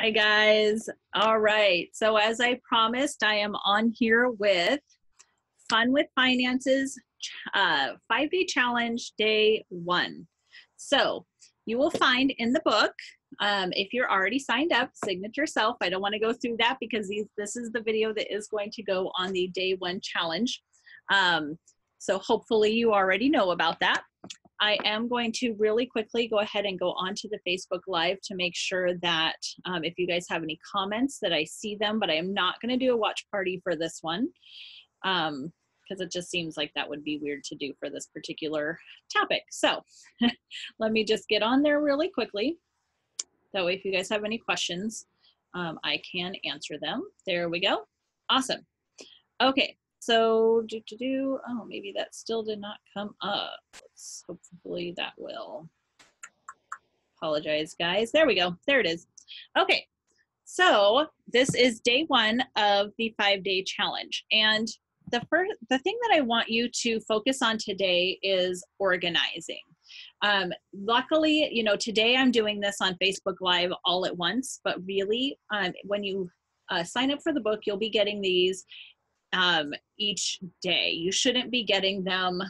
Hi guys. All right. So as I promised, I am on here with Fun with Finances 5-day challenge day 1. So you will find in the book, if you're already signed up, Signature Self. I don't want to go through that because this is the video that is going to go on the day 1 challenge. So hopefully you already know about that. I am going to really quickly go ahead and go onto the Facebook Live to make sure that if you guys have any comments that I see them, but I am not going to do a watch party for this one because it just seems like that would be weird to do for this particular topic. So let me just get on there really quickly. That way if you guys have any questions, I can answer them. There we go. Awesome. Okay. So, oh, maybe that still did not come up. Hopefully that will. Apologize, guys. There we go. There it is. Okay. So this is day 1 of the 5-day challenge. And the thing that I want you to focus on today is organizing. Luckily, you know, today I'm doing this on Facebook Live all at once, but really when you sign up for the book, you'll be getting these each day. You shouldn't be getting them,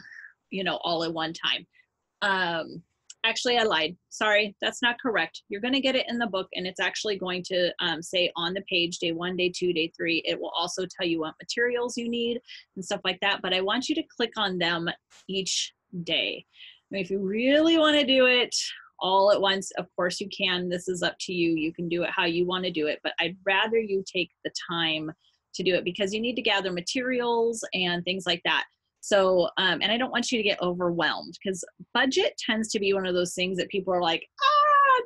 you know, all at one time. Actually, I lied. Sorry, that's not correct. You're going to get it in the book, and it's actually going to say on the page, day 1, day 2, day 3. It will also tell you what materials you need and stuff like that, but I want you to click on them each day. I mean, if you really want to do it all at once, of course you can. This is up to you. You can do it how you want to do it, but I'd rather you take the time to do it because you need to gather materials and things like that. So, and I don't want you to get overwhelmed because budget tends to be one of those things that people are like,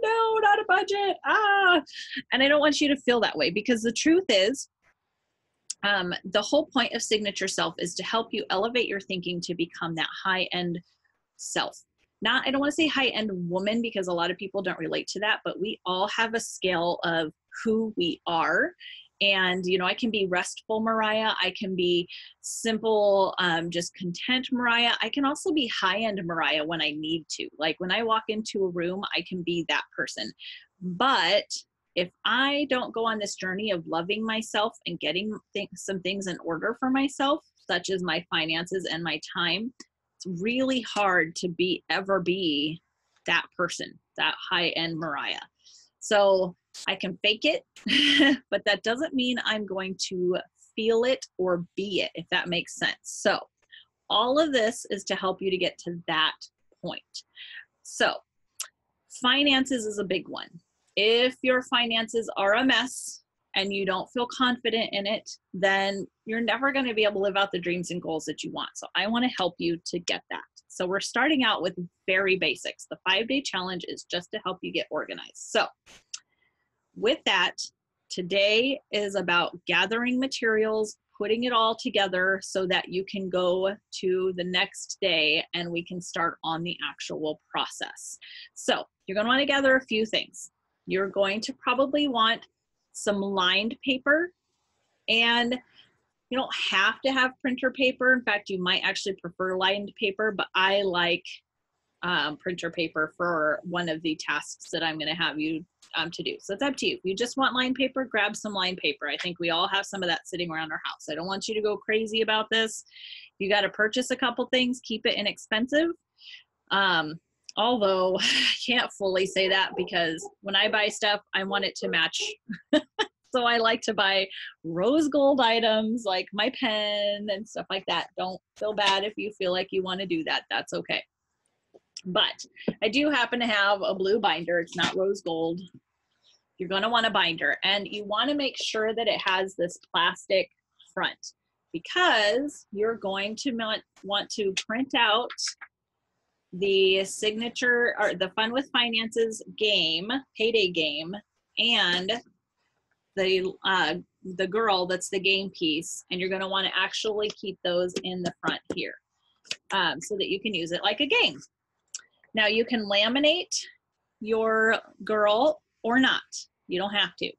no, not a budget, and I don't want you to feel that way because the truth is, the whole point of Signature Self is to help you elevate your thinking to become that high-end self. I don't want to say high-end woman because a lot of people don't relate to that, but we all have a scale of who we are. And, you know, I can be restful Mariah. I can be simple, just content Mariah. I can also be high-end Mariah when I need to. Like when I walk into a room, I can be that person. But if I don't go on this journey of loving myself and getting some things in order for myself, such as my finances and my time, it's really hard to ever be that person, that high-end Mariah. So I can fake it, but that doesn't mean I'm going to feel it or be it, if that makes sense. So all of this is to help you to get to that point. So finances is a big one. If your finances are a mess and you don't feel confident in it, then you're never going to be able to live out the dreams and goals that you want. So I want to help you to get that. So we're starting out with very basics. The 5-day challenge is just to help you get organized. So with that, today is about gathering materials, putting it all together so that you can go to the next day and we can start on the actual process. So you're going to want to gather a few things. You're going to probably want some lined paper, and you don't have to have printer paper. In fact, you might actually prefer lined paper, but I like printer paper for one of the tasks that I'm going to have you to do. So it's up to you. If you just want lined paper, grab some lined paper. I think we all have some of that sitting around our house. I don't want you to go crazy about this. You got to purchase a couple things, keep it inexpensive. Although I can't fully say that because when I buy stuff, I want it to match. So I like to buy rose gold items like my pen and stuff like that. Don't feel bad if you feel like you want to do that. That's okay. But I do happen to have a blue binder. It's not rose gold. You're going to want a binder, and you want to make sure that it has this plastic front because you're going to want to print out the signature or the Fun with Finances game, payday game, and the girl that's the game piece, and you're going to want to actually keep those in the front here so that you can use it like a game. Now you can laminate your girl or not. You don't have to.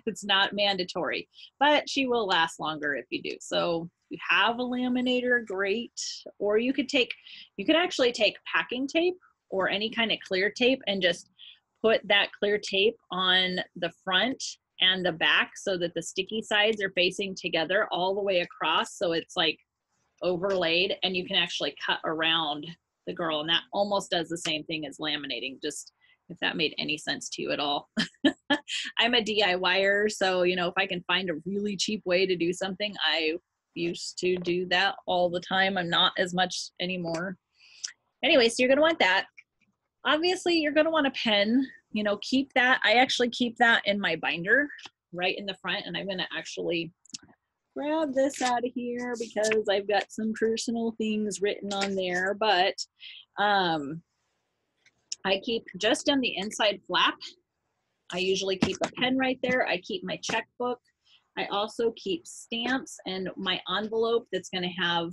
It's not mandatory, but she will last longer if you do. So if you have a laminator, great. Or you could actually take packing tape or any kind of clear tape and just put that clear tape on the front and the back so that the sticky sides are facing together all the way across. So it's like overlaid and you can actually cut around the girl. And that almost does the same thing as laminating, just if that made any sense to you at all. I'm a DIYer, so, you know, if I can find a really cheap way to do something, I used to do that all the time. I'm not as much anymore. Anyway, so you're going to want that. Obviously, you're going to want a pen. You know, keep that. I actually keep that in my binder right in the front, and I'm going to actually grab this out of here because I've got some personal things written on there, but I keep just on the inside flap. I usually keep a pen right there. I keep my checkbook. I also keep stamps and my envelope that's going to have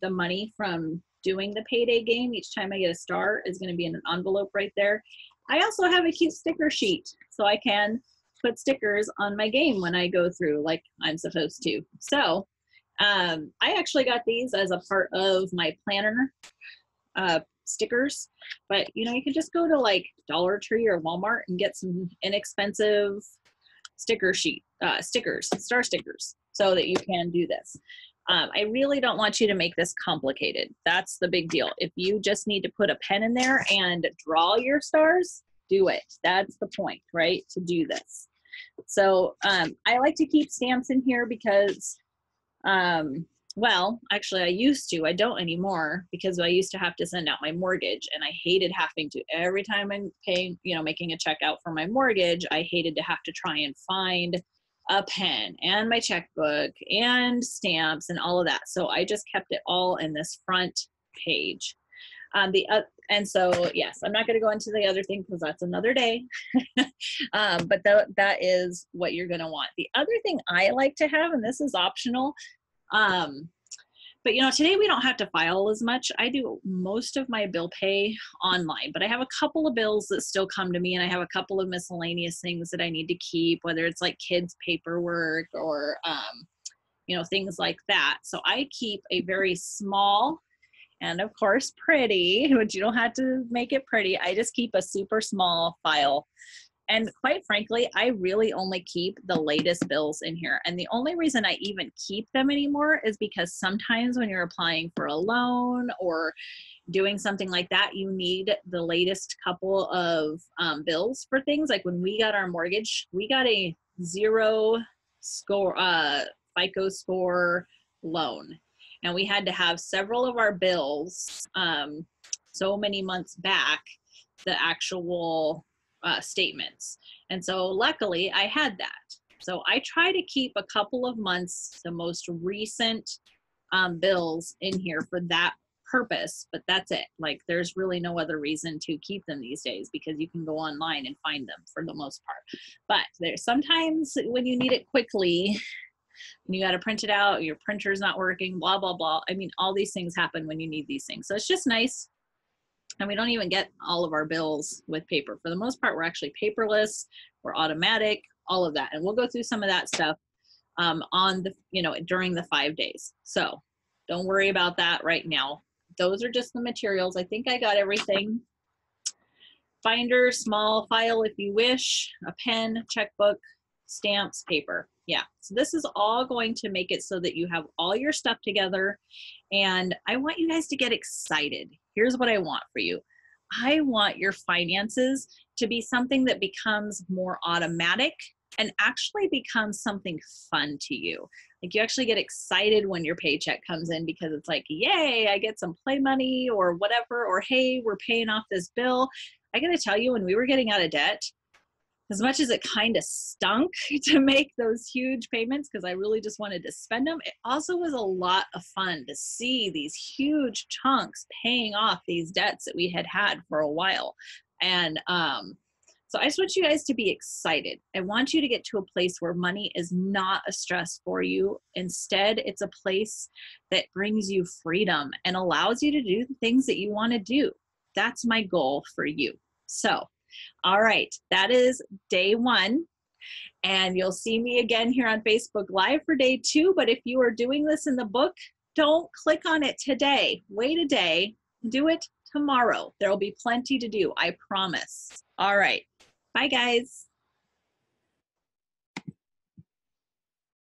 the money from doing the payday game. Each time I get a star is going to be in an envelope right there. I also have a cute sticker sheet so I can put stickers on my game when I go through like I'm supposed to. So I actually got these as a part of my planner stickers, but you know, you can just go to like Dollar Tree or Walmart and get some inexpensive sticker sheet stickers, star stickers, so that you can do this. I really don't want you to make this complicated. That's the big deal. If you just need to put a pen in there and draw your stars, do it. That's the point, right? To do this. So I like to keep stamps in here because well, actually I used to, I don't anymore, because I used to have to send out my mortgage and I hated having to, every time I'm paying, you know, making a check out for my mortgage, I hated to have to try and find a pen and my checkbook and stamps and all of that. So I just kept it all in this front page. And so, yes, I'm not going to go into the other thing because that's another day, but that is what you're going to want. The other thing I like to have, and this is optional, but you know, today we don't have to file as much. I do most of my bill pay online, but I have a couple of bills that still come to me, and I have a couple of miscellaneous things that I need to keep, whether it's like kids' paperwork or, you know, things like that. So I keep a very small and of course pretty, but you don't have to make it pretty. I just keep a super small file. And quite frankly, I really only keep the latest bills in here. And the only reason I even keep them anymore is because sometimes when you're applying for a loan or doing something like that, you need the latest couple of bills for things. Like when we got our mortgage, we got a 0 score, FICO score loan. And we had to have several of our bills, so many months back, the actual statements. And so luckily I had that. So I try to keep a couple of months, the most recent bills in here for that purpose, but that's it. Like there's really no other reason to keep them these days because you can go online and find them for the most part. But there's sometimes when you need it quickly, and you got to print it out, your printer's not working, blah, blah, blah. I mean, all these things happen when you need these things. So it's just nice. And we don't even get all of our bills with paper. For the most part, we're actually paperless, we're automatic, all of that. And we'll go through some of that stuff on the, you know, during the 5 days. So don't worry about that right now. Those are just the materials. I think I got everything. Binder, small file if you wish, a pen, checkbook, stamps, paper. Yeah, so this is all going to make it so that you have all your stuff together. And I want you guys to get excited. Here's what I want for you. I want your finances to be something that becomes more automatic and actually becomes something fun to you. Like you actually get excited when your paycheck comes in because it's like, yay, I get some play money or whatever, or hey, we're paying off this bill. I gotta tell you, when we were getting out of debt, as much as it kind of stunk to make those huge payments because I really just wanted to spend them, it also was a lot of fun to see these huge chunks paying off these debts that we had had for a while. And so I just want you guys to be excited. I want you to get to a place where money is not a stress for you. Instead, it's a place that brings you freedom and allows you to do the things that you want to do. That's my goal for you. So, all right, that is day 1. And you'll see me again here on Facebook Live for day 2. But if you are doing this in the book, don't click on it today. Wait a day. Do it tomorrow. There will be plenty to do, I promise. All right. Bye, guys.